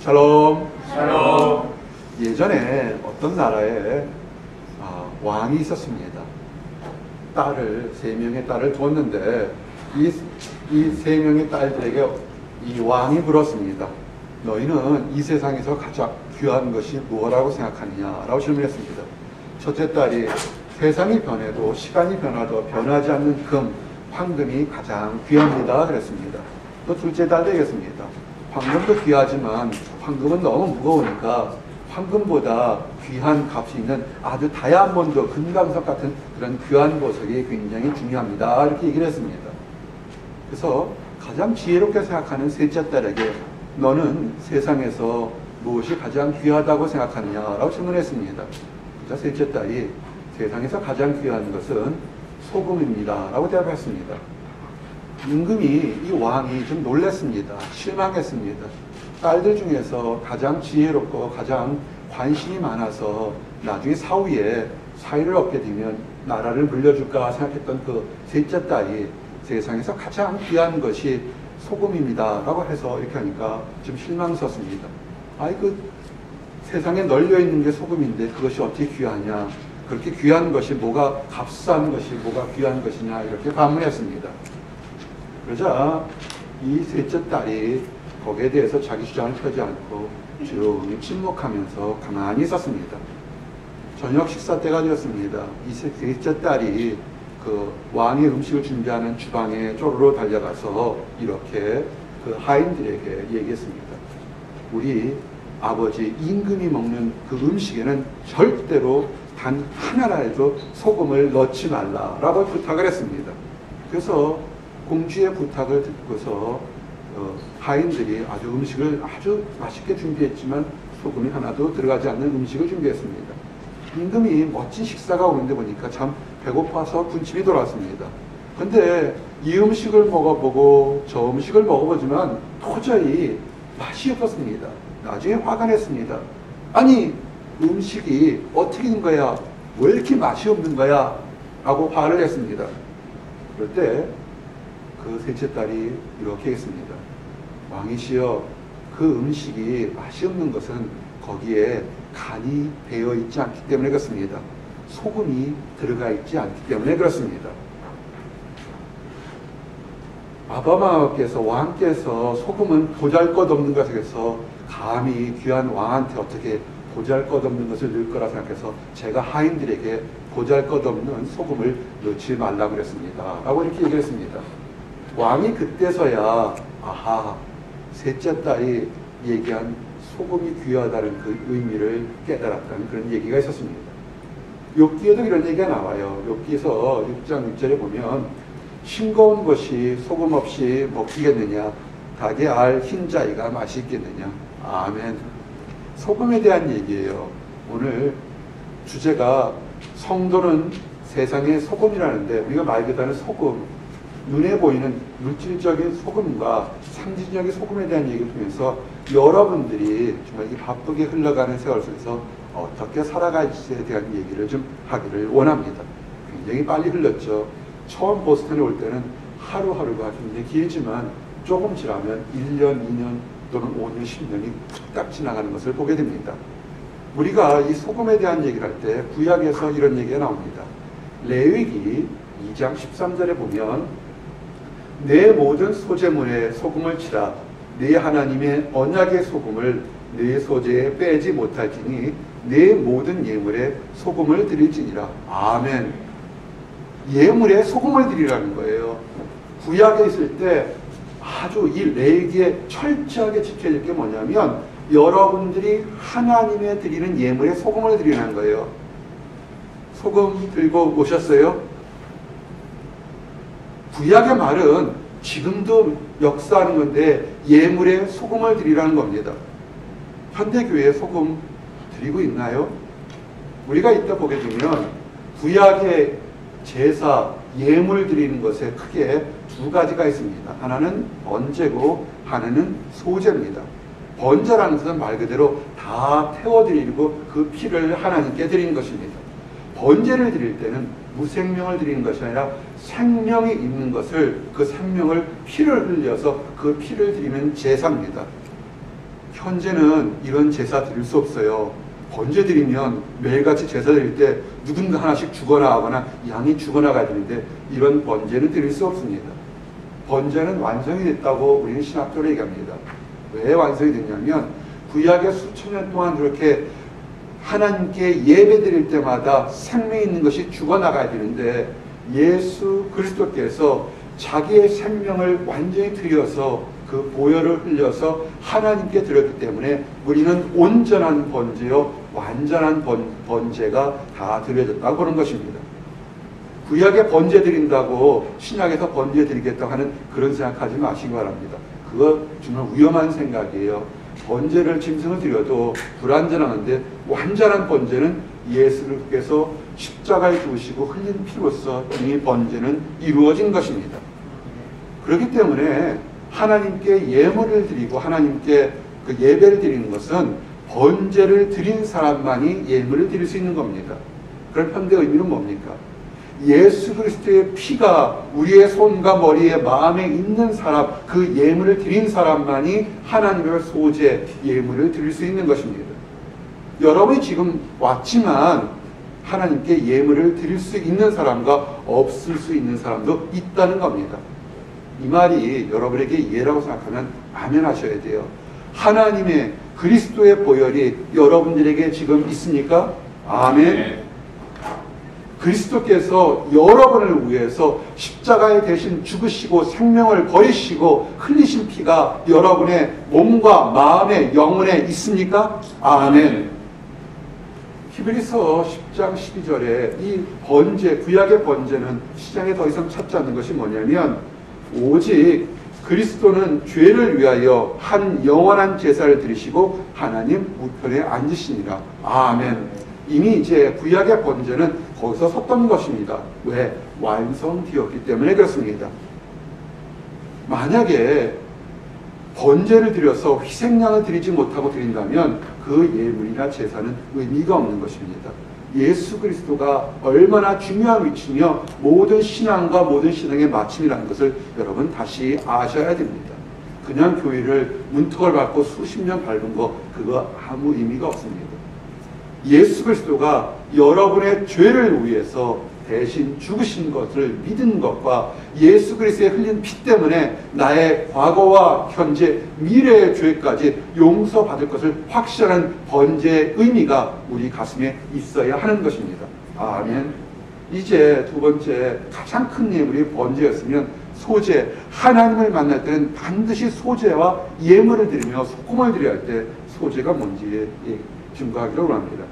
샬롬. 샬롬. 예전에 어떤 나라에 왕이 있었습니다. 세 명의 딸을 뒀는데 이 세 명의 딸들에게 이 왕이 물었습니다. 너희는 이 세상에서 가장 귀한 것이 무엇이라고 생각하느냐라고 질문했습니다. 첫째 딸이 세상이 변해도 시간이 변화도 변하지 않는 금, 황금이 가장 귀합니다 그랬습니다. 또 둘째 딸도 얘기했습니다. 황금도 귀하지만 황금은 너무 무거우니까 황금보다 귀한 값이 있는 아주 다이아몬드, 금강석 같은 그런 귀한 보석이 굉장히 중요합니다. 이렇게 얘기를 했습니다. 그래서 가장 지혜롭게 생각하는 셋째 딸에게 너는 세상에서 무엇이 가장 귀하다고 생각하느냐라고 질문했습니다. 그래서 셋째 딸이 세상에서 가장 귀한 것은 소금입니다 라고 대답했습니다. 임금이 이 왕이 좀 놀랐습니다. 실망했습니다. 딸들 중에서 가장 지혜롭고 가장 관심이 많아서 나중에 사위를 얻게 되면 나라를 물려줄까 생각했던 그 셋째 딸이 세상에서 가장 귀한 것이 소금입니다 라고 해서 이렇게 하니까 좀 실망스럽습니다. 세상에 널려있는 게 소금인데 그것이 어떻게 귀하냐, 그렇게 귀한 것이 뭐가 값싼 것이 뭐가 귀한 것이냐 이렇게 반문했습니다. 그러자 이 셋째 딸이 거기에 대해서 자기 주장을 펴지 않고 조용히 침묵하면서 가만히 있었습니다. 저녁 식사 때가 되었습니다. 이 셋째 딸이 그 왕의 음식을 준비하는 주방에 쪼르르 달려가서 이렇게 그 하인들에게 얘기했습니다. 우리 아버지 임금이 먹는 그 음식에는 절대로 단 하나라도 소금을 넣지 말라라고 부탁을 했습니다. 그래서 공주의 부탁을 듣고서 하인들이 음식을 아주 맛있게 준비했지만 소금이 하나도 들어가지 않는 음식을 준비했습니다. 임금이 멋진 식사가 오는데 보니까 참 배고파서 군침이 돌았습니다. 근데 이 음식을 먹어보고 저 음식을 먹어보지만 도저히 맛이 없었습니다. 나중에 화가 냈습니다. 아니 음식이 어떻게 된 거야? 왜 이렇게 맛이 없는 거야? 라고 화를 냈습니다. 그럴 때 그 셋째 딸이 이렇게 했습니다. 왕이시여, 그 음식이 맛이 없는 것은 거기에 간이 되어 있지 않기 때문에 그렇습니다. 소금이 들어가 있지 않기 때문에 그렇습니다. 아바마께서 왕께서 소금은 보잘것없는 것에서 감히 귀한 왕한테 어떻게 보잘것없는 것을 넣을 거라 생각해서 제가 하인들에게 보잘것없는 소금을 넣지 말라고 그랬습니다 라고 이렇게 얘기했습니다. 왕이 그때서야 셋째 딸이 얘기한 소금이 귀하다는 그 의미를 깨달았다는 그런 얘기가 있었습니다. 욥기에도 이런 얘기가 나와요. 욥기에서 6장 6절에 보면 싱거운 것이 소금 없이 먹히겠느냐, 닭의 알 흰자위가 맛이 있겠느냐. 아멘. 소금에 대한 얘기예요. 오늘 주제가 성도는 세상의 소금이라는데 우리가 말 그대로 소금, 눈에 보이는 물질적인 소금과 상징적인 소금에 대한 얘기를 통해서 여러분들이 정말 이 바쁘게 흘러가는 세월 속에서 어떻게 살아갈지에 대한 얘기를 좀 하기를 원합니다. 굉장히 빨리 흘렀죠. 처음 보스턴에 올 때는 하루하루가 굉장히 길지만 조금 지나면 1년, 2년 또는 5년, 10년이 뚝딱 지나가는 것을 보게 됩니다. 우리가 이 소금에 대한 얘기를 할 때 구약에서 이런 얘기가 나옵니다. 레위기 2장 13절에 보면 내 모든 소재물에 소금을 치라. 네 하나님의 언약의 소금을 네 소재에 빼지 못할지니 네 모든 예물에 소금을 드릴지니라. 아멘. 예물에 소금을 드리라는 거예요. 구약에 있을 때 아주 이 레위기에 철저하게 지켜야 될 게 뭐냐면 여러분들이 하나님에 드리는 예물에 소금을 드리라는 거예요. 소금 들고 오셨어요? 구약의 말은 지금도 역사하는 건데 예물에 소금을 드리라는 겁니다. 현대교회에 소금 드리고 있나요? 우리가 이따 보게 되면 구약의 제사, 예물 드리는 것에 크게 두 가지가 있습니다. 하나는 번제고 하나는 소제입니다. 번제라는 것은 말 그대로 다 태워드리고 그 피를 하나님께 드리는 것입니다. 번제를 드릴 때는 무생명을 드리는 것이 아니라 생명이 있는 것을, 그 생명을 피를 흘려서 그 피를 드리는 제사입니다. 현재는 이런 제사 드릴 수 없어요. 번제 드리면 매일같이 제사 드릴 때 누군가 하나씩 죽어나 하거나 양이 죽어나가야 되는데 이런 번제는 드릴 수 없습니다. 번제는 완성이 됐다고 우리는 신학적으로 얘기합니다. 왜 완성이 됐냐면 구약의 수천 년 동안 그렇게 하나님께 예배 드릴 때마다 생명 있는 것이 죽어나가야 되는데 예수 그리스도께서 자기의 생명을 완전히 드려서 그 보혈을 흘려서 하나님께 드렸기 때문에 우리는 온전한 번제요 완전한 번제가 다 드려졌다고 그런 것입니다. 구약에 번제 드린다고 신약에서 번제 드리겠다고 하는 그런 생각하지 마시기 바랍니다. 그거 정말 위험한 생각이에요. 번제를 짐승을 드려도 불완전한데 완전한 번제는 예수께서 십자가에 죽으시고 흘린 피로써 이미 번제는 이루어진 것입니다. 그렇기 때문에 하나님께 예물을 드리고 하나님께 그 예배를 드리는 것은 번제를 드린 사람만이 예물을 드릴 수 있는 겁니다. 그런 현대 의미는 뭡니까? 예수 그리스도의 피가 우리의 손과 머리에 마음에 있는 사람, 그 예물을 드린 사람만이 하나님의 소재, 예물을 드릴 수 있는 것입니다. 여러분이 지금 왔지만 하나님께 예물을 드릴 수 있는 사람과 없을 수 있는 사람도 있다는 겁니다. 이 말이 여러분에게 예라고 생각하면 아멘 하셔야 돼요. 하나님의 그리스도의 보혈이 여러분들에게 지금 있습니까? 아멘. 그리스도께서 여러분을 위해서 십자가에 대신 죽으시고 생명을 버리시고 흘리신 피가 여러분의 몸과 마음에 영혼에 있습니까? 아멘. 히브리서 10장 12절에 이 번제, 구약의 번제는 시장에 더 이상 찾지 않는 것이 뭐냐면 오직 그리스도는 죄를 위하여 한 영원한 제사를 드리시고 하나님 우편에 앉으시니라. 아멘. 이미 이제 구약의 번제는 거기서 섰던 것입니다. 왜? 완성되었기 때문에 그렇습니다. 만약에 번제를 드려서 희생양을 드리지 못하고 드린다면 그 예물이나 제사는 의미가 없는 것입니다. 예수 그리스도가 얼마나 중요한 위치며 모든 신앙과 모든 신앙의 마침이라는 것을 여러분 다시 아셔야 됩니다. 그냥 교회를 문턱을 밟고 수십 년 밟은 거 그거 아무 의미가 없습니다. 예수 그리스도가 여러분의 죄를 위해서 대신 죽으신 것을 믿은 것과 예수 그리스도의 흘린 피 때문에 나의 과거와 현재, 미래의 죄까지 용서받을 것을 확실한 번제의 의미가 우리 가슴에 있어야 하는 것입니다. 아멘. 이제 두 번째 가장 큰 예물이 번제였으면 소제, 하나님을 만날 때는 반드시 소제와 예물을 드리며 소금을 드려야 할 때 소제가 뭔지 증거하기로 합니다.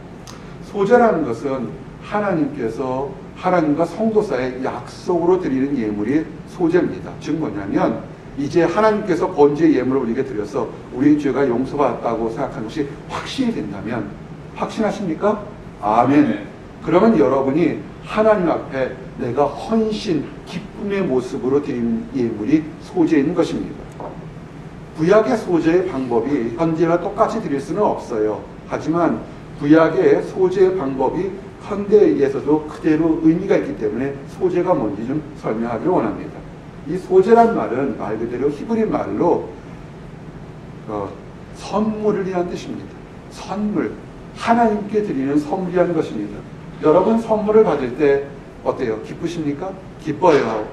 소제라는 것은 하나님께서 하나님과 성도 사이의 약속으로 드리는 예물이 소제입니다. 즉 뭐냐면 이제 하나님께서 번제의 예물을 우리에게 드려서 우리의 죄가 용서받았다고 생각하는 것이 확신이 된다면 확신하십니까? 아멘. 그러면 여러분이 하나님 앞에 내가 헌신, 기쁨의 모습으로 드리는 예물이 소제인 것입니다. 구약의 소제의 방법이 현재와 똑같이 드릴 수는 없어요. 하지만 구약의 소제의 방법이 현대에서도 그대로 의미가 있기 때문에 소제가 뭔지 좀 설명하기를 원합니다. 이 소제란 말은 말 그대로 히브리 말로 선물이라는 뜻입니다. 선물, 하나님께 드리는 선물이라는 것입니다. 여러분 선물을 받을 때 어때요? 기쁘십니까? 기뻐요.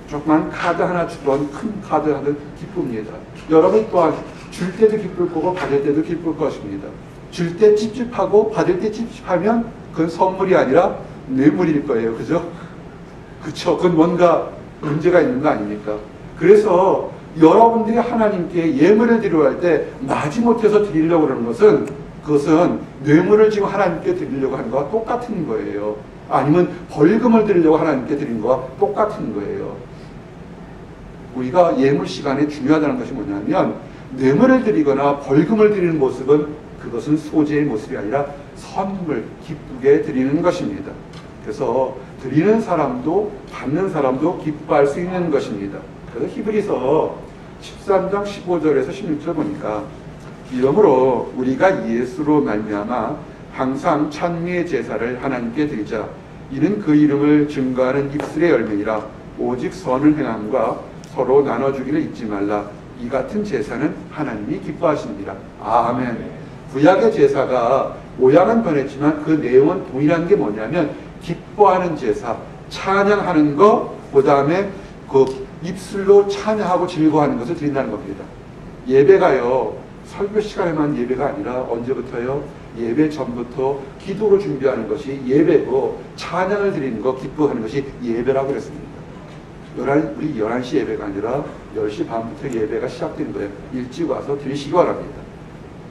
조그만 카드 하나 주던 큰 카드 하든 기쁩니다. 여러분 또한 줄 때도 기쁠 거고 받을 때도 기쁠 것입니다. 줄 때 찝찝하고 받을 때 찝찝하면 그건 선물이 아니라 뇌물일 거예요. 그죠? 그쵸? 그건 뭔가 문제가 있는 거 아닙니까? 그래서 여러분들이 하나님께 예물을 드리려 할 때 마지못해서 드리려고 그러는 것은 그것은 뇌물을 지금 하나님께 드리려고 하는 거와 똑같은 거예요. 아니면 벌금을 드리려고 하나님께 드린 거와 똑같은 거예요. 우리가 예물 시간에 중요하다는 것이 뭐냐면 뇌물을 드리거나 벌금을 드리는 모습은 그것은 소제의 모습이 아니라 선물, 기쁘게 드리는 것입니다. 그래서 드리는 사람도 받는 사람도 기뻐할 수 있는 것입니다. 그래서 히브리서 13장 15절에서 16절 보니까 이러므로 우리가 예수로 말미암아 항상 찬미의 제사를 하나님께 드리자. 이는 그 이름을 증거하는 입술의 열매니라. 오직 선을 행함과 서로 나눠주기를 잊지 말라. 이 같은 제사는 하나님이 기뻐하십니다. 아멘. 구약의 제사가 모양은 변했지만 그 내용은 동일한 게 뭐냐면 기뻐하는 제사, 찬양하는 거, 그 다음에 그 입술로 찬양하고 즐거워하는 것을 드린다는 겁니다. 예배가요, 설교 시간에만 예배가 아니라 언제부터요? 예배 전부터 기도로 준비하는 것이 예배고, 찬양을 드리는 거, 기뻐하는 것이 예배라고 그랬습니다. 우리 11시 예배가 아니라 10시 반부터 예배가 시작되는 거예요. 일찍 와서 드리시기 바랍니다.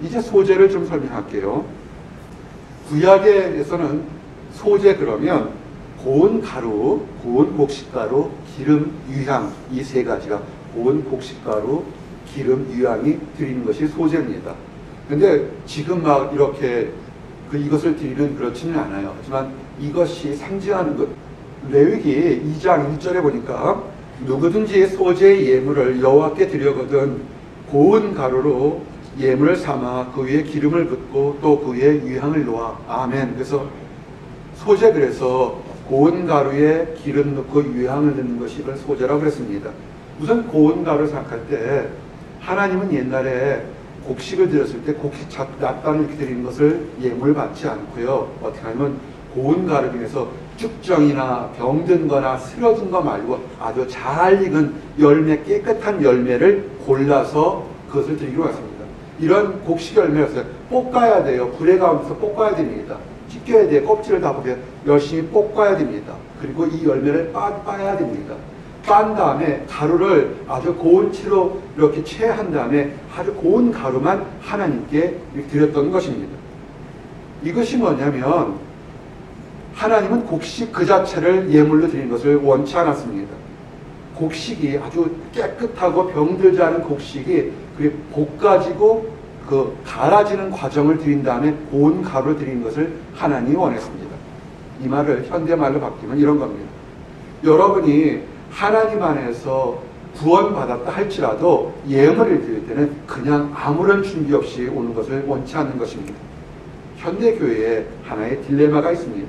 이제 소재를 좀 설명할게요. 구약에서는 소재 그러면 고운 가루, 고운 곡식가루, 기름, 유향, 이 세 가지가 고운 곡식가루, 기름, 유향이 드리는 것이 소재입니다. 근데 지금 막 이렇게 이것을 드리는 그렇지는 않아요. 하지만 이것이 상징하는 것, 레위기 2장 1절에 보니까 누구든지 소재의 예물을 여호와께 드려거든 고운 가루로 예물을 삼아 그 위에 기름을 붓고 또 그 위에 유향을 놓아. 아멘. 그래서 소재, 그래서 고운 가루에 기름 넣고 유향을 넣는 것이 이걸 소재라고 그랬습니다. 우선 고운 가루를 생각할 때 하나님은 옛날에 곡식을 드렸을 때 곡식 낫단을 이렇게 드리는 것을 예물 받지 않고요. 어떻게 하면 고운 가루 중에서 쭉정이나 병든 거나 쓰러진 거 말고 아주 잘 익은 열매, 깨끗한 열매를 골라서 그것을 드리기로 했습니다. 이런 곡식 열매였어요. 볶아야 돼요. 불의 가운데서 볶아야 됩니다. 찢겨야 돼요. 껍질을 다 보게 열심히 볶아야 됩니다. 그리고 이 열매를 빻아야 됩니다. 빻은 다음에 가루를 아주 고운 채로 이렇게 채한 다음에 아주 고운 가루만 하나님께 드렸던 것입니다. 이것이 뭐냐면 하나님은 곡식 그 자체를 예물로 드리는 것을 원치 않았습니다. 곡식이 아주 깨끗하고 병들지 않은 곡식이 볶아지고 그 갈아지는 과정을 드린 다음에 고운 가루를 드리는 것을 하나님이 원했습니다. 이 말을 현대말로 바뀌면 이런 겁니다. 여러분이 하나님 안에서 구원받았다 할지라도 예물을 드릴 때는 그냥 아무런 준비 없이 오는 것을 원치 않는 것입니다. 현대교회에 하나의 딜레마가 있습니다.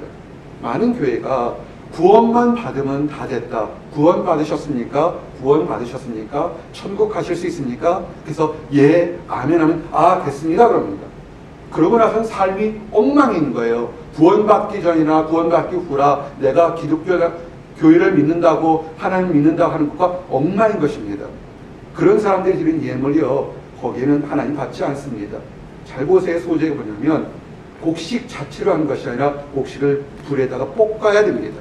많은 교회가 구원만 받으면 다 됐다. 구원 받으셨습니까? 구원 받으셨습니까? 천국 가실 수 있습니까? 그래서 예, 아멘 하면 아, 됐습니다. 그럽니다. 그러고 나서는 삶이 엉망인 거예요. 구원받기 전이나 구원받기 후라 내가 기독교 교회를 믿는다고 하나님 믿는다고 하는 것과 엉망인 것입니다. 그런 사람들이 드린 예물이요, 거기에는 하나님 받지 않습니다. 잘 보세요. 소재가 뭐냐면 곡식 자체로 하는 것이 아니라 곡식을 불에다가 볶아야 됩니다.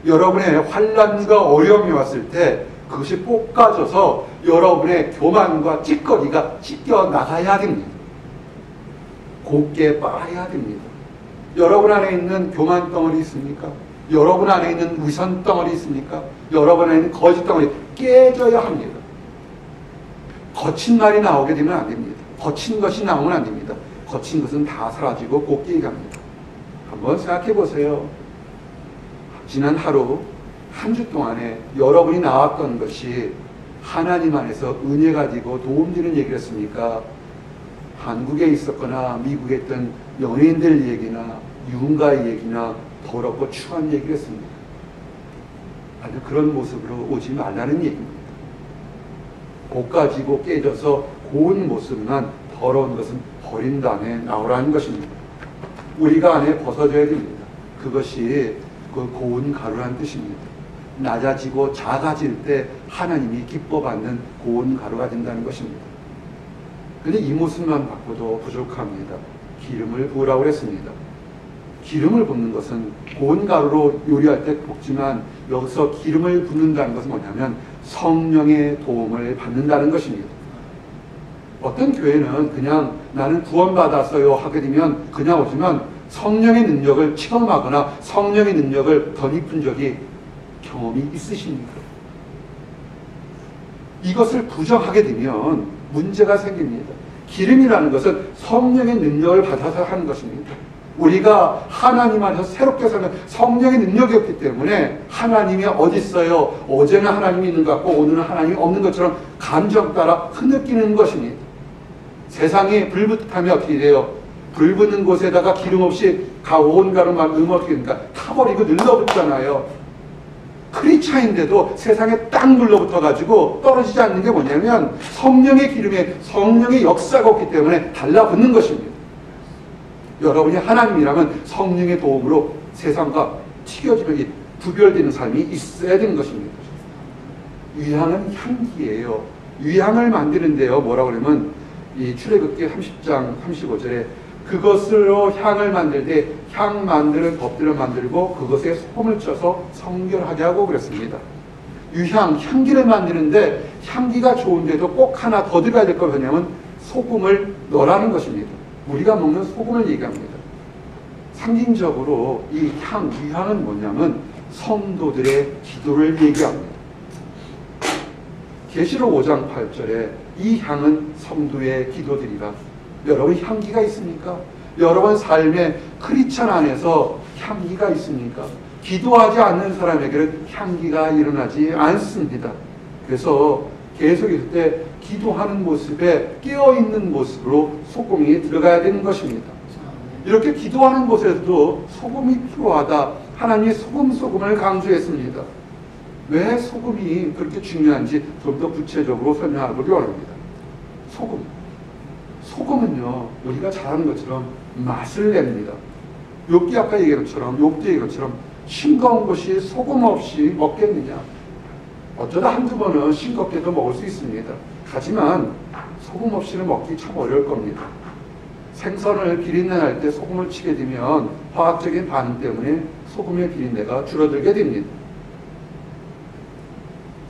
여러분의 환난과 어려움이 왔을 때 그것이 볶아져서 여러분의 교만과 찌꺼기가 찢겨 나가야 됩니다. 곱게 빨아야 됩니다. 여러분 안에 있는 교만 덩어리 있습니까? 여러분 안에 있는 위선 덩어리 있습니까? 여러분 안에 있는 거짓 덩어리 깨져야 합니다. 거친 말이 나오게 되면 안 됩니다. 거친 것이 나오면 안 됩니다. 거친 것은 다 사라지고 곱게 갑니다. 한번 생각해 보세요. 지난 하루, 한 주 동안에 여러분이 나왔던 것이 하나님 안에서 은혜 가지고 도움되는 얘기를 했습니까? 한국에 있었거나 미국에 있던 연예인들 얘기나 유흥가의 얘기나 더럽고 추한 얘기를 했습니다. 아주 그런 모습으로 오지 말라는 얘기입니다. 볶아지고 깨져서 고운 모습만, 더러운 것은 버린 다음에 나오라는 것입니다. 우리가 안에 벗어져야 됩니다. 그것이 그 고운 가루라는 뜻입니다. 낮아지고 작아질 때 하나님이 기뻐받는 고운 가루가 된다는 것입니다. 그런데 이 모습만 바꿔도 부족합니다. 기름을 부으라고 했습니다. 기름을 붓는 것은 고운 가루로 요리할 때 볶지만 여기서 기름을 붓는다는 것은 뭐냐면 성령의 도움을 받는다는 것입니다. 어떤 교회는 그냥 나는 구원받았어요 하게 되면 그냥 오지만 성령의 능력을 체험하거나 성령의 능력을 덧입은 적이 경험이 있으십니까? 이것을 부정하게 되면 문제가 생깁니다. 기름이라는 것은 성령의 능력을 받아서 하는 것입니다. 우리가 하나님 안에서 새롭게 살면 성령의 능력이 없기 때문에 하나님이 어디 있어요? 어제는 하나님이 있는 것 같고 오늘은 하나님이 없는 것처럼 감정 따라 흐느끼는 것입니다. 세상이 불붙으면 어떻게 돼요? 불 붙는 곳에다가 기름 없이 온 가루만 넣으면 어떻게 됩니까? 타버리고 늘러붙잖아요. 크리스찬인데도 세상에 딱 눌러붙어가지고 떨어지지 않는 게 뭐냐면 성령의 기름에 성령의 역사가 없기 때문에 달라붙는 것입니다. 여러분이 하나님이라면 성령의 도움으로 세상과 튀겨지면 구별되는 삶이 있어야 되는 것입니다. 위향은 향기예요. 위향을 만드는데요. 뭐라고 그러면 이 출애굽기 30장 35절에 그것으로 향을 만들 때 향 만드는 법들을 만들고 그것에 소금을 쳐서 성결하게 하고 그랬습니다. 유향, 향기를 만드는데 향기가 좋은데도 꼭 하나 더 들어가야 될 거 뭐냐면 소금을 넣으라는 것입니다. 우리가 먹는 소금을 얘기합니다. 상징적으로 이 향, 유향은 뭐냐면 성도들의 기도를 얘기합니다. 계시록 5장 8절에 이 향은 성도의 기도들이라. 여러분 향기가 있습니까? 여러분 삶에 크리스찬 안에서 향기가 있습니까? 기도하지 않는 사람에게는 향기가 일어나지 않습니다. 그래서 계속 있을 때 기도하는 모습에 깨어있는 모습으로 소금이 들어가야 되는 것입니다. 이렇게 기도하는 곳에서도 소금이 필요하다. 하나님이 소금을 강조했습니다. 왜 소금이 그렇게 중요한지 좀 더 구체적으로 설명하기 원합니다. 소금은요, 우리가 잘 아는 것처럼 맛을 냅니다. 욥기 아까 얘기한 것처럼, 욥도 얘기한 것처럼 싱거운 것이 소금 없이 먹겠느냐. 어쩌다 한두 번은 싱겁게도 먹을 수 있습니다. 하지만 소금 없이는 먹기 참 어려울 겁니다. 생선을 비린내 날 때 소금을 치게 되면 화학적인 반응 때문에 소금의 비린내가 줄어들게 됩니다.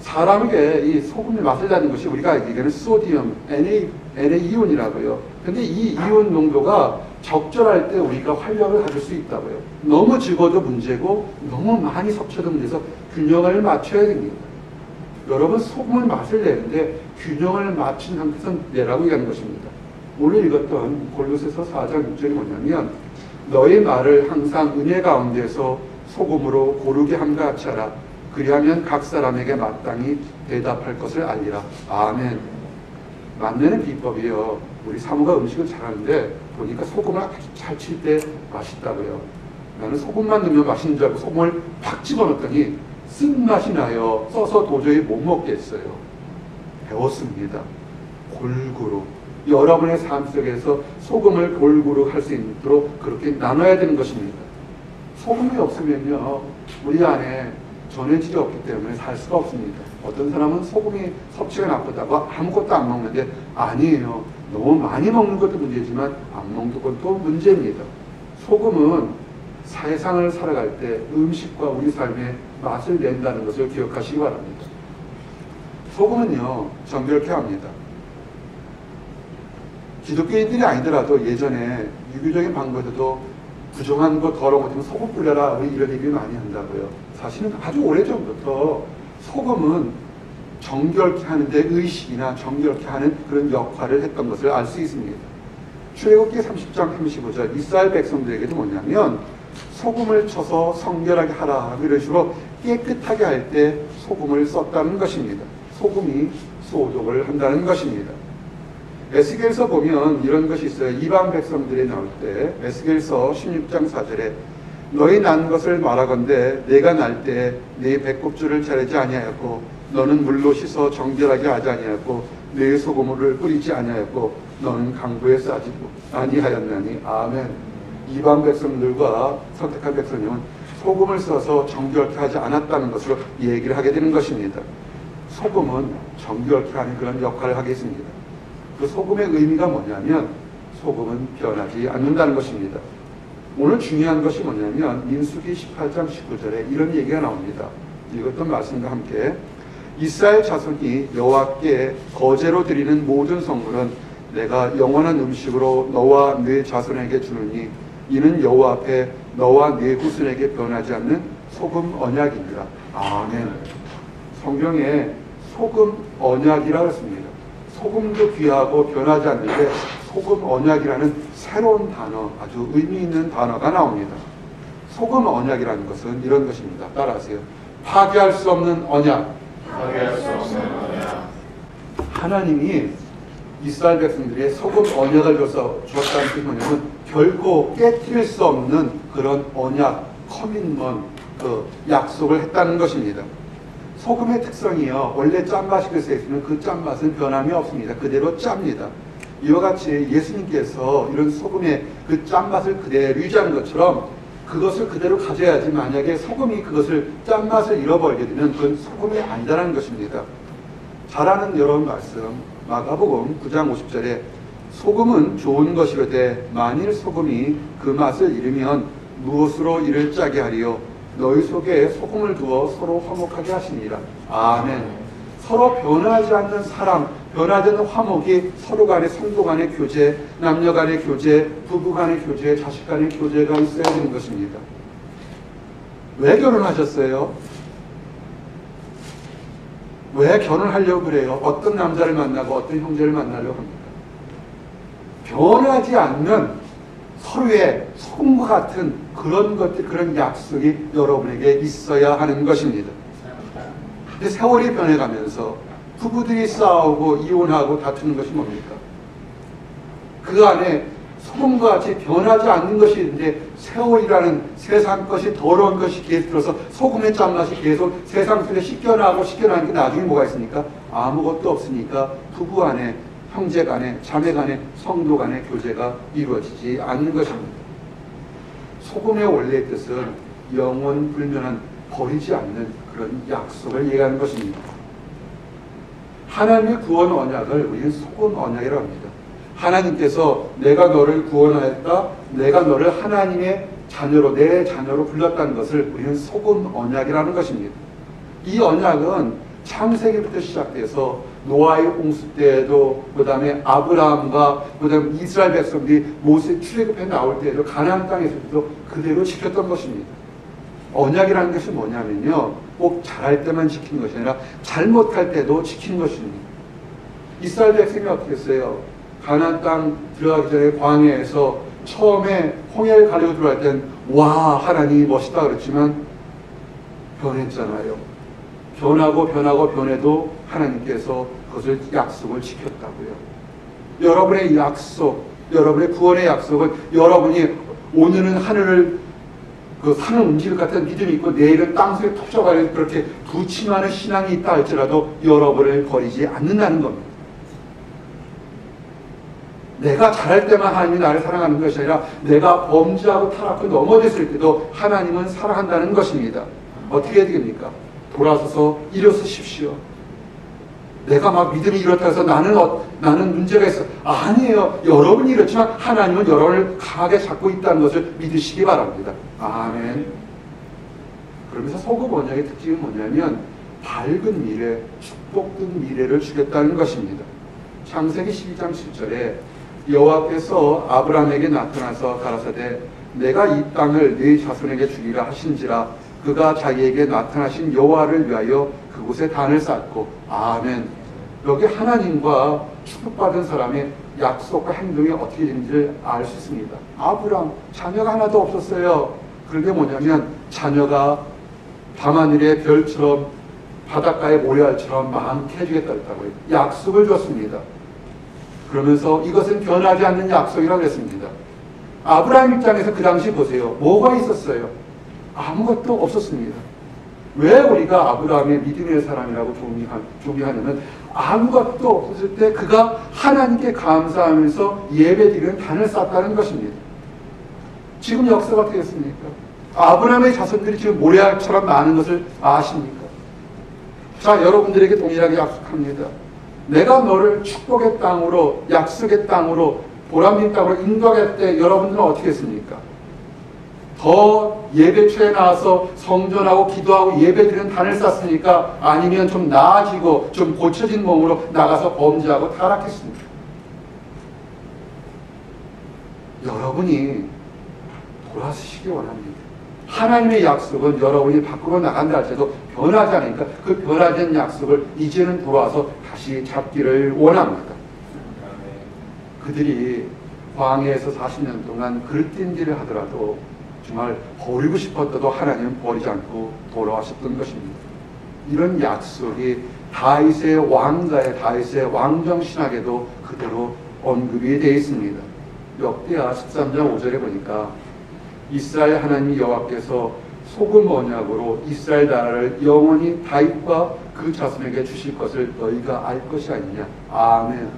사람에게 이 소금의 맛을 내는 것이 우리가 얘기하는 소디움, Na이온이라고요. 근데 이 이온 농도가 적절할 때 우리가 활력을 가질 수 있다고요. 너무 적어도 문제고 너무 많이 섭취해도 문제에서 균형을 맞춰야 됩니다. 여러분 소금의 맛을 내는데 균형을 맞춘 상태에서 내라고 얘기하는 것입니다. 오늘 읽었던 골로새서 4장 6절이 뭐냐면 너의 말을 항상 은혜 가운데서 소금으로 고르게 함과 같이 하라. 그리하면 각 사람에게 마땅히 대답할 것을 알리라. 아멘. 만드는 비법이요. 우리 사모가 음식을 잘하는데 보니까 소금을 잘 칠 때 맛있다고요. 나는 소금만 넣으면 맛있는 줄 알고 소금을 팍 집어넣었더니 쓴맛이 나요. 써서 도저히 못 먹겠어요. 배웠습니다. 골고루. 여러분의 삶 속에서 소금을 골고루 할 수 있도록 그렇게 나눠야 되는 것입니다. 소금이 없으면요, 우리 안에 전해질이 없기 때문에 살 수가 없습니다. 어떤 사람은 소금이 섭취가 나쁘다고 아무것도 안 먹는데 아니에요. 너무 많이 먹는 것도 문제지만 안 먹는 것도 문제입니다. 소금은 세상을 살아갈 때 음식과 우리 삶의 맛을 낸다는 것을 기억하시기 바랍니다. 소금은요, 정결케 합니다. 기독교인들이 아니더라도 예전에 유교적인 방법에도 부정한 것, 더러운 것 때문에 소금 뿌려라, 우리 이런 얘기를 많이 한다고요. 사실은 아주 오래전부터 소금은 정결케 하는데 의식이나 정결케 하는 그런 역할을 했던 것을 알 수 있습니다. 출애굽기 30장 35절 이스라엘 백성들에게도 뭐냐면 소금을 쳐서 성결하게 하라 이런 식으로 깨끗하게 할 때 소금을 썼다는 것입니다. 소금이 소독을 한다는 것입니다. 에스겔서 보면 이런 것이 있어요. 이방 백성들이 나올 때 에스겔서 16장 4절에 너희 난 것을 말하건대 내가 날 때 네 배꼽줄을 자르지 아니하였고 너는 물로 씻어 정결하게 하지 아니하였고 네 소금물을 뿌리지 아니하였고 너는 강도에 싸지고 아니하였나니. 아멘. 이방 백성들과 선택한 백성님은 소금을 써서 정결케 하지 않았다는 것으로 얘기를 하게 되는 것입니다. 소금은 정결케 하는 그런 역할을 하겠습니다. 그 소금의 의미가 뭐냐면 소금은 변하지 않는다는 것입니다. 오늘 중요한 것이 뭐냐면 민수기 18장 19절에 이런 얘기가 나옵니다. 읽었던 말씀과 함께 이스라엘 자손이 여호와께 거제로 드리는 모든 성물은 내가 영원한 음식으로 너와 네 자손에게 주느니 이는 여호와 앞에 너와 네 후손에게 변하지 않는 소금 언약이니라. 아멘. 성경에 소금 언약이라고 했습니다. 소금도 귀하고 변하지 않는데 소금 언약이라는 새로운 단어, 아주 의미 있는 단어가 나옵니다. 소금 언약이라는 것은 이런 것입니다. 따라하세요. 파괴할 수 없는 언약. 파괴할 수 없는 언약. 하나님이 이스라엘 백성들에게 소금 언약을 주었다는 뜻이 뭐냐면 결코 깨뜨릴 수 없는 그런 언약, 커밋먼트, 약속을 했다는 것입니다. 소금의 특성이요, 원래 짠맛이 글쎄 있으면 그 짠맛은 변함이 없습니다. 그대로 짭니다. 이와 같이 예수님께서 이런 소금의 그 짠맛을 그대로 유지하는 것처럼 그것을 그대로 가져야지, 만약에 소금이 그것을 짠맛을 잃어버리게 되면 그건 소금이 아니다라는 것입니다. 잘 아는 여러분 말씀, 마가복음 9장 50절에 소금은 좋은 것이로되 만일 소금이 그 맛을 잃으면 무엇으로 이를 짜게 하리요? 너희 속에 소금을 두어 서로 화목하게 하시니라. 아멘. 서로 변하지 않는 사랑, 변하지 않는 화목이 서로 간의 성도 간의 교제, 남녀 간의 교제, 부부 간의 교제, 자식 간의 교제가 있어야 되는 것입니다. 왜 결혼하셨어요? 왜 결혼하려고 그래요? 어떤 남자를 만나고 어떤 형제를 만나려고 합니까? 변하지 않는 서로의 소금과 같은 그런 것들, 그런 약속이 여러분에게 있어야 하는 것입니다. 근데 세월이 변해가면서 부부들이 싸우고 이혼하고 다투는 것이 뭡니까? 그 안에 소금과 같이 변하지 않는 것이 있는데, 세월이라는 세상 것이, 더러운 것이 계속 들어서 소금의 짠맛이 계속 세상 속에 씻겨나가고 씻겨나는 게 나중에 뭐가 있습니까? 아무것도 없으니까 부부 안에, 형제 간에, 자매 간에, 성도 간의 교제가 이루어지지 않는 것입니다. 소금의 원래의 뜻은 영원 불면한, 버리지 않는 그런 약속을 얘기하는 것입니다. 하나님의 구원 언약을 우리는 소금 언약이라고 합니다. 하나님께서 내가 너를 구원하였다, 내가 너를 하나님의 자녀로, 내 자녀로 불렀다는 것을 우리는 소금 언약이라는 것입니다. 이 언약은 창세기부터 시작돼서 노아의 홍수 때에도, 그 다음에 아브라함과 그 다음에 이스라엘 백성들이 모세 출애굽해 나올 때에도 가나안 땅에서도 그대로 지켰던 것입니다. 언약이라는 것이 뭐냐면요, 꼭 잘할 때만 지키는 것이 아니라 잘못할 때도 지키는 것입니다. 이스라엘 백성이 어떻게 했어요? 가나안 땅 들어가기 전에 광야에서 처음에 홍해를 가르고 들어갈 땐 와, 하나님이 멋있다 그랬지만 변했잖아요. 변하고 변해도 하나님께서 그것을 약속을 지켰다고요. 여러분의 약속, 여러분의 구원의 약속은 여러분이 오늘은 하늘을 그 산을 움직일 것 같은 믿음이 있고 내일은 땅속에 톡 져가지고 그렇게 부침하는 신앙이 있다 할지라도 여러분을 버리지 않는다는 겁니다. 내가 잘할 때만 하나님이 나를 사랑하는 것이 아니라 내가 범죄하고 타락하고 넘어졌을 때도 하나님은 사랑한다는 것입니다. 어떻게 해야 되겠습니까? 돌아서서 일어서십시오. 내가 막 믿음이 이렇다 해서 나는 문제가 있어. 아니에요. 여러분이 이렇지만 하나님은 여러분을 강하게 잡고 있다는 것을 믿으시기 바랍니다. 아멘. 그러면서 소금 언약의 특징은 뭐냐면 밝은 미래, 축복된 미래를 주겠다는 것입니다. 창세기 12장 7절에 여호와께서 아브라함에게 나타나서 가라사대 내가 이 땅을 네 자손에게 주리라 하신지라 그가 자기에게 나타나신 여호와를 위하여 그곳에 단을 쌓고. 아멘. 여기 하나님과 축복받은 사람의 약속과 행동이 어떻게 되는지를 알 수 있습니다. 아브라함 자녀가 하나도 없었어요. 그게 뭐냐면 자녀가 밤하늘의 별처럼 바닷가의 모래알처럼 많게 해주겠다 했다고요. 약속을 줬습니다. 그러면서 이것은 변하지 않는 약속이라고 했습니다. 아브라함 입장에서 그 당시 보세요. 뭐가 있었어요? 아무것도 없었습니다. 왜 우리가 아브라함의 믿음의 사람이라고 존경하냐면 아무것도 없었을 때 그가 하나님께 감사하면서 예배드리는 단을 쌓았다는 것입니다. 지금 역사가 어떻게 됐습니까? 아브라함의 자손들이 지금 모래알처럼 많은 것을 아십니까? 자, 여러분들에게 동일하게 약속합니다. 내가 너를 축복의 땅으로, 약속의 땅으로, 보람진 땅으로 인도할 때 여러분들은 어떻게 했습니까? 더 예배초에 나와서 성전하고 기도하고 예배드리는 단을 쌓습니까? 아니면 좀 나아지고 좀 고쳐진 몸으로 나가서 범죄하고 타락했습니까? 여러분이 돌아서시기 원합니다. 하나님의 약속은 여러분이 밖으로 나간다 할지라도 변하지 않으니까 그 변하지 않는 약속을 이제는 돌아와서 다시 잡기를 원합니다. 그들이 광야에서 40년 동안 그릇된 하더라도 정말 버리고 싶었다도 하나님은 버리지 않고 돌아와셨던 것입니다. 이런 약속이 다윗의 왕가의 다윗의 왕정신학에도 그대로 언급이 되어 있습니다. 역대하 13장 5절에 보니까 이스라엘 하나님 여호와께서 소금 언약으로 이스라엘 나라를 영원히 다윗과 그 자손에게 주실 것을 너희가 알 것이 아니냐. 아멘.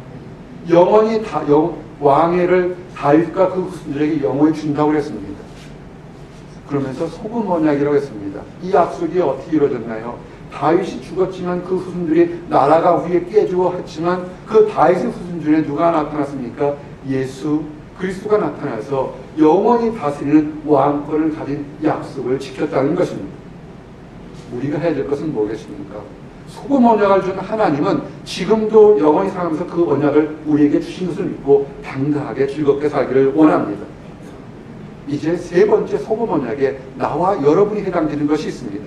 영원히 왕위를 다윗과 그 후손들에게 영원히 준다고 했습니다. 그러면서 소금 언약이라고 했습니다. 이 약속이 어떻게 이루어졌나요? 다윗이 죽었지만 그 후손들이 나라가 위에 깨지고 했지만 그 다윗의 후손 중에 누가 나타났습니까? 예수 그리스도가 나타나서 영원히 다스리는 왕권을 가진 약속을 지켰다는 것입니다. 우리가 해야 될 것은 뭐겠습니까? 소금 언약을 준 하나님은 지금도 영원히 살아가면서 그 언약을 우리에게 주신 것을 믿고 당당하게 즐겁게 살기를 원합니다. 이제 세 번째 소금 언약에 나와 여러분이 해당되는 것이 있습니다.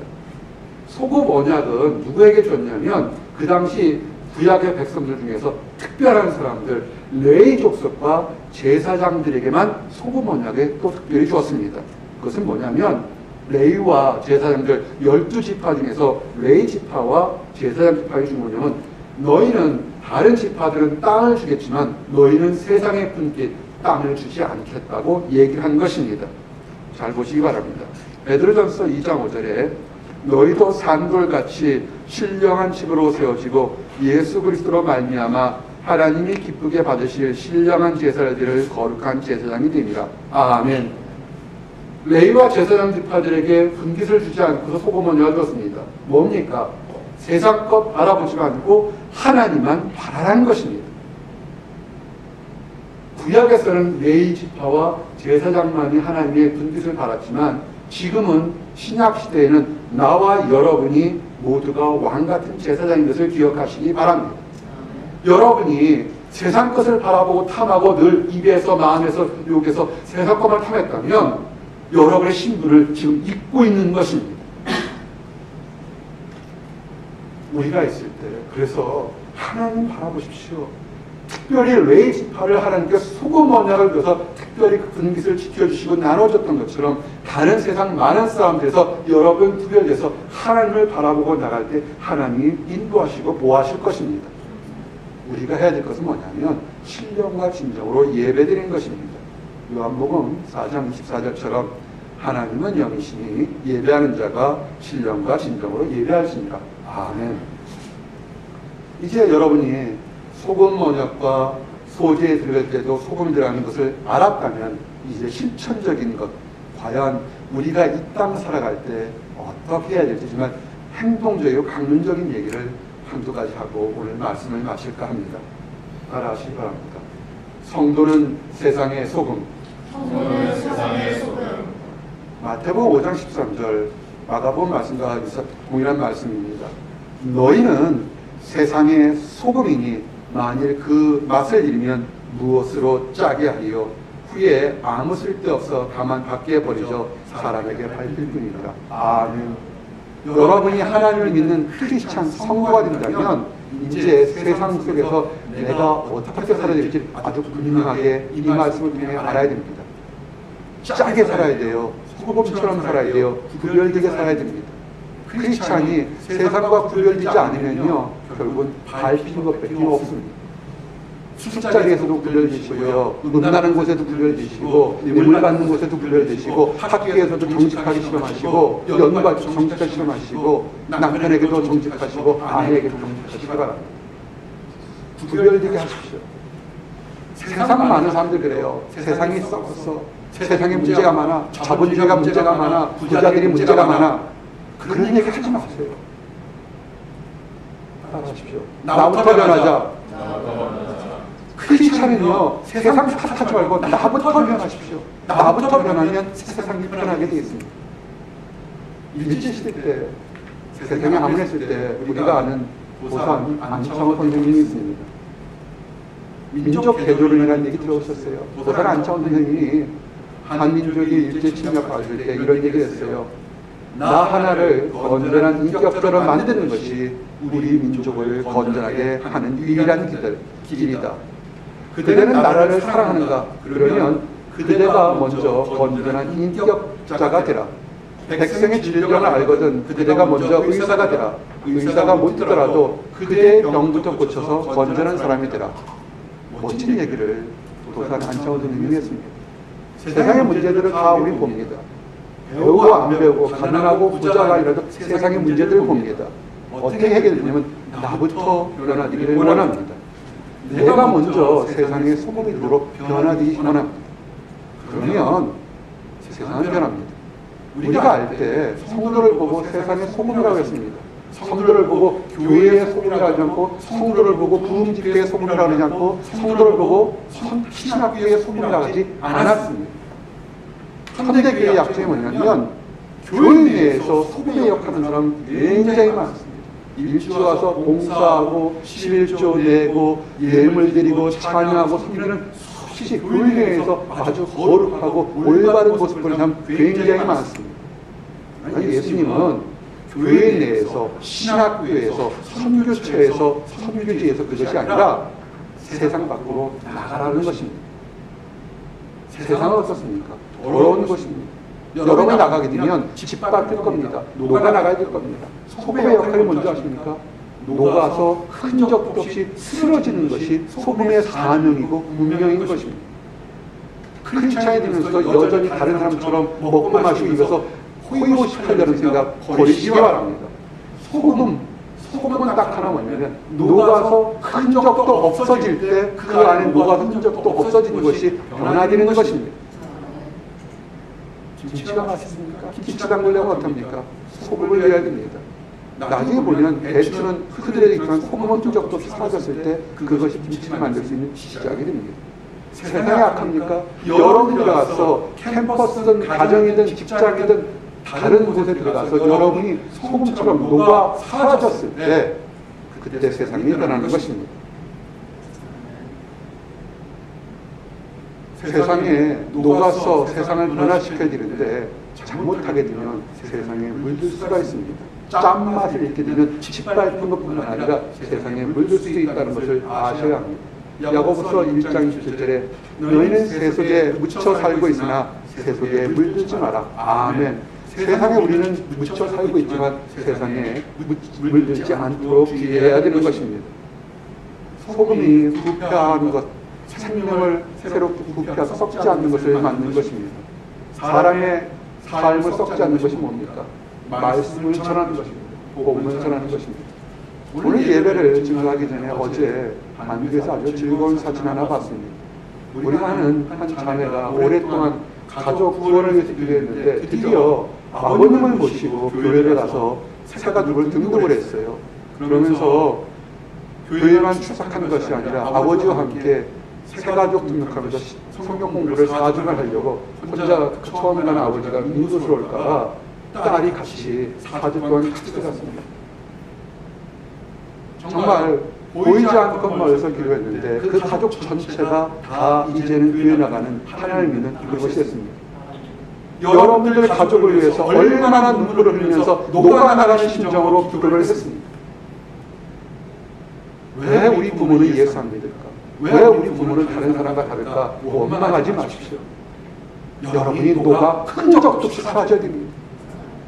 소금 언약은 누구에게 줬냐면 그 당시 구약의 백성들 중에서 특별한 사람들 레위 족속과 제사장들에게만 소금 언약에 또 특별히 주었습니다. 그것은 뭐냐면 레위와 제사장들 12지파 중에서 레위 지파와 제사장 지파에 준 뭐냐면 너희는 다른 지파들은 땅을 주겠지만 너희는 세상의 분깃 땅을 주지 않겠다고 얘기를 한 것입니다. 잘 보시기 바랍니다. 베드로전서 2장 5절에 너희도 산돌같이 신령한 집으로 세워지고 예수 그리스도로 말미암아 하나님이 기쁘게 받으실 신령한 제사를 드릴 거룩한 제사장이 되니라. 아멘. 레위와 제사장 지파들에게 분깃을 주지 않고서 소금 언약을 줬습니다. 뭡니까? 세상 것 바라보지 말고 하나님만 바라라는 것입니다. 구약에서는 레위 지파와 제사장만이 하나님의 분깃을 받았지만 지금은 신약 시대에는 나와 여러분이 모두가 왕 같은 제사장인 것을 기억하시기 바랍니다. 여러분이 세상 것을 바라보고 탐하고 늘 입에서 마음에서 욕에서 세상 것만 탐했다면 여러분의 신분을 지금 잊고 있는 것입니다. 우리가 있을 때 그래서 하나님 바라보십시오. 특별히 레위 지파를 하나님께서 소금 언약을 줘서 특별히 그 분깃을 지켜주시고 나눠줬던 것처럼 다른 세상 많은 사람들에서 여러분 구별돼서 하나님을 바라보고 나갈 때 하나님이 인도하시고 보호하실 것입니다. 우리가 해야 될 것은 뭐냐면 신령과 진정으로 예배드리는 것입니다. 요한복음 4장 24절처럼 하나님은 영이시니 예배하는 자가 신령과 진정으로 예배하시니라. 아멘. 이제 여러분이 소금 언약과 소제에 들어갈 때도 소금이 들어가는 것을 알았다면 이제 실천적인 것, 과연 우리가 이 땅 살아갈 때 어떻게 해야 될지 정말 행동적이고 강론적인 얘기를 한두 가지 하고 오늘 말씀을 마칠까 합니다. 따라하시기 바랍니다. 성도는 세상의 소금. 성도는 세상의 소금. 마태복음 5장 13절 마가복음 말씀과 동일한 말씀입니다. 너희는 세상의 소금이니 만일 그 맛을 잃으면 무엇으로 짜게 하리요 후에 아무 쓸데없어 다만 밖에 버리죠 사람에게 밟힐 뿐이니라. 아멘. 여러분이 하나님을 믿는 크리스찬 성도가 된다면 이제 세상 속에서 내가 어떻게 살아야 될지 아주 분명하게 이 말씀을 통해 알아야 됩니다. 짜게 살아야 돼요. 소금처럼 살아야 돼요. 구별되게 살아야 됩니다. 크리스찬이 세상과 구별되지 않으면요 결국은 밟힌 것밖에 없습니다. 술자리에서도 구별되시고요, 음란한 곳에도 구별되시고, 뇌물 받는 곳에도 구별되시고, 학교에서도 정직하게 시험하시고, 연구가 정직하게 시험하시고, 남편에게도 정직하시고, 아내에게도 정직하시기 바랍니다. 구별되게 하십시오. 세상 많은 사람들 그래요. 세상이 썩었어. 세상에 문제가 많아. 자본주의가 문제가 많아. 부자들이 문제가 많아. 그런 얘기 하지 마세요. 따라하십시오. 나부터 변하자. 크리스찬은요 세상 탓하지 말고 나부터 변하십시오. 나부터 변하면 세상이 변하게 되겠습니다. 일제시대 때 세상에 암문했을 때 우리가 아는 보산 안창호 선생님이 있습니다. 민족 개조론이라는 얘기 들어보셨어요? 보산 안창호 선생님이 한민족이 일제 침략받을 때 이런 얘기를 했어요. 나 하나를 건전한 인격자로 만드는 것이 우리 민족을 건전하게 하는 유일한 길이다. 그대는 나라를 사랑하는가? 그러면 그대가 먼저 건전한 인격자가 되라. 백성의 질병을 알거든 그대가 먼저 의사가 되라. 의사가 못 되더라도 그대의 병부터 고쳐서 건전한 사람이 되라. 멋진 얘기를 도산 안창호 선생님이 했습니다. 세상의 문제들을 다 우리 봅니다. 배우고 안 배우고 가난하고 부자가 아니라도 세상의 문제들을 봅니다. 어떻게 해결되냐면 나부터 변화되기를 원합니다. 내가 먼저 세상의 소금이 되도록 변화되기 원합니다. 그러면 세상은 변합니다. 우리가 알 때 성도를 보고 세상의 소금이라고 했습니다. 성도를 보고 교회의 소금이라고 하지 않고, 성도를 보고 부흥집회의 소금이라고 하지 않고, 성도를 보고 신학교의 소금이라고 하지 않았습니다. 현대교회의 약점이 뭐냐면 교회 내에서 소금의 역할을 하는 사람 굉장히 많습니다. 일주 와서 봉사하고 11조 내고 예물 드리고 찬양하고 섬기는 수시 교회 내에서 아주 거룩하고 올바른 모습을 보는 사람 굉장히 많습니다. 아니, 예수님은 교회 내에서, 신학교에서, 선교처에서, 선교지에서 그것이 아니라 세상 밖으로 나가라는 것입니다. 세상은 어떻습니까? 더러운 것입니다. 여러분이 나가게 되면 짓밟힐 겁니다. 녹아 나가야 될 겁니다. 소금의 역할이 뭔지 아십니까? 녹아서 흔적도 없이 쓰러지는 것이 소금의 사명이고 운명인 것입니다. 크리스찬이 되면서 여전히 다른 사람처럼 먹고 마시고 입어서 호의고 싶으려는 생각 버리시기 바랍니다. 소금은 딱 하나 뭐냐면 녹아서 흔적도 없어질 때 그 안에 녹아서 흔적도 없어지는 것이 변화되는 것입니다. 김치가 맛있습니까? 김치 담그려고 어떻습니까? 소금을 넣어야 됩니다. 나중에 보면 배추는 흐드러지지만 소금은 흔적도 없이 사라졌을 때 그것이 김치를 만들 수 있는 시작이 됩니다. 세상에 악합니까? 여러분이 들어가서 캠퍼스든 가정이든 직장이든 다른 곳에 들어가서 여러분이 소금처럼 녹아 사라졌을 때 그때 세상이 변하는 것입니다. 세상에 녹아서 세상을 변화시켜야 되는데 잘못하게 되면 세상에 물들 수가 있습니다. 짠맛을 잃게 되면 짓밟힌 것뿐만 아니라 세상에 물들 수 있다는 것을 아셔야 합니다. 야고보서 1장 27절에 너희는 세속에 묻혀 살고 있으나 세속에 물들지 마라. 아멘. 세상에 우리는 묻혀 살고 있지만 세상에 물들지 않도록 주의해야 되는 것입니다. 소금이 부패하는 것, 생명을 새롭게 부패해서 썩지 않는 것을 만든 것입니다. 사람의 삶을 썩지 않는 것이 뭡니까? 말씀을 전하는 것입니다. 복음을 전하는 것입니다. 오늘 예배를 증거하기 전에 어제 만국에서 아주 즐거운 사진 하나 봤습니다. 우리 아는 한 자매가 오랫동안 가족 구원을 위해서 기도했는데 드디어 아버님을 모시고 교회를 가서 새 가족을 등록을 했어요. 그러면서 교회만 출석한 것이 아니라 아버지와 함께 새 가족 등록하면서 성경 공부를 4주간 하려고 혼자 처음 가는 아버지가 민구스러울까봐 딸이 같이 4주 동안 같이 들었습니다. 정말 보이지 않건 멀리서 기도했는데 그 가족 전체가 다 이제는 교회 나가는 하나님을 믿는 그것이 됐습니다. 여러분들 가족을 위해서 얼마나 눈물을 흘리면서 녹아나가는 심정으로 기도를 했습니다. 왜 우리 부모는 예수 안 믿을까? 왜 우리 부모는 다른 사람과 다를까? 원망하지 마십시오. 여러분이 녹아 흔적도 없이 사라져야 됩니다.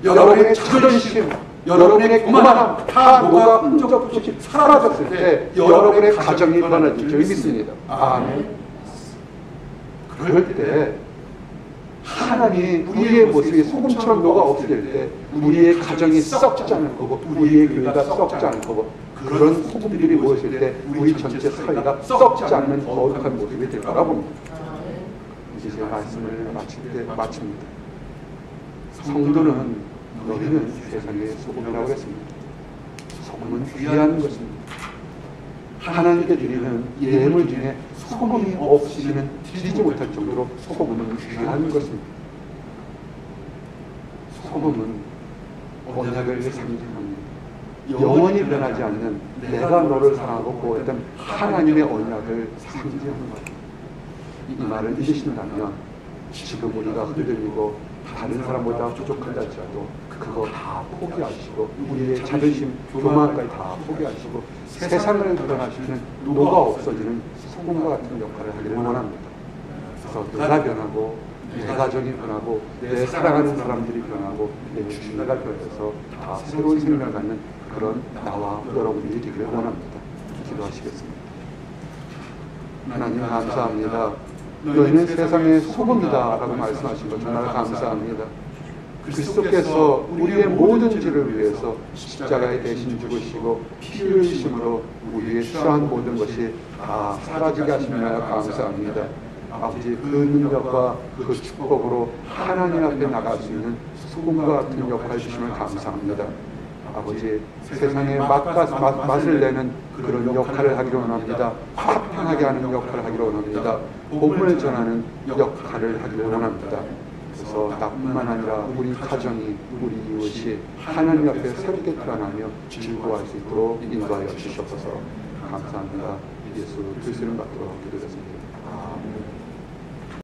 여러분의 자존심, 여러분의 교만함 다 녹아 흔적도 없이 사라졌을 때 여러분의 가정이 변화될 줄 믿습니다. 아멘. 그럴 때 하나님 우리의 모습이 소금처럼 녹아 없어질 때 우리의 가정이 썩지 않을 거고 우리의 교회가 썩지 않을 거고 그런 소금들이 모였을 때 우리 전체 사회가 썩지 않는 거룩한 모습이 될 거라 봅니다. 이제 제 말씀을 마칩니다. 성도는 너희는 세상의 소금이라고 했습니다. 소금은 귀한 것입니다. 하나님께 드리는 예물 중에 소금이 없이는 드리지 못할 정도로 소금은 귀한 것입니다. 소금은 언약을 상징합니다. 영원히 변하지 않는 내가 너를 사랑하고 보호했던 하나님의 언약을 상징하는 것입니다. 이 말을 믿으신다면 지금 우리가 흔들리고 다른 사람보다 부족하다 할지라도 그거 다 포기하시고 우리의 자존심, 교만까지 다 포기하시고 세상을 변화시키는 녹아 없어지는 소금과 같은 역할을 하기를 원합니다. 그래서 내가 변하고 내 가정이 변하고 내 사랑하는 사람들이 변하고 내 주위가 변해서 다 새로운 생명을 갖는 그런 나와 여러분들이 되기를 원합니다. 기도하시겠습니다. 하나님 감사합니다. 너희는 세상의 소금이다 라고 말씀하신 것 정말 감사합니다. 그리스도께서 우리의 모든 죄를 위해서 십자가에 대신 죽으시고 피 흘리심으로 우리의 취한 모든 것이 다 사라지게 하시며 감사합니다. 아버지, 그 능력과 그 축복으로 하나님 앞에 나갈 수 있는 소금과 같은 역할 주시면 감사합니다. 아버지, 세상에 맛을 내는 그런 역할을 하기로 원합니다. 화평하게 하는 역할을 하기로 원합니다. 복음을 전하는 역할을 하기로 원합니다. 그래서 나뿐만 아니라 우리 가정이, 우리 이웃이 하나님 앞에 새롭게 태어나며 즐거워할 수 있도록 인도하여 주시옵소서. 감사합니다. 예수 그리스도를 받도록 기도드렸습니다. 아멘.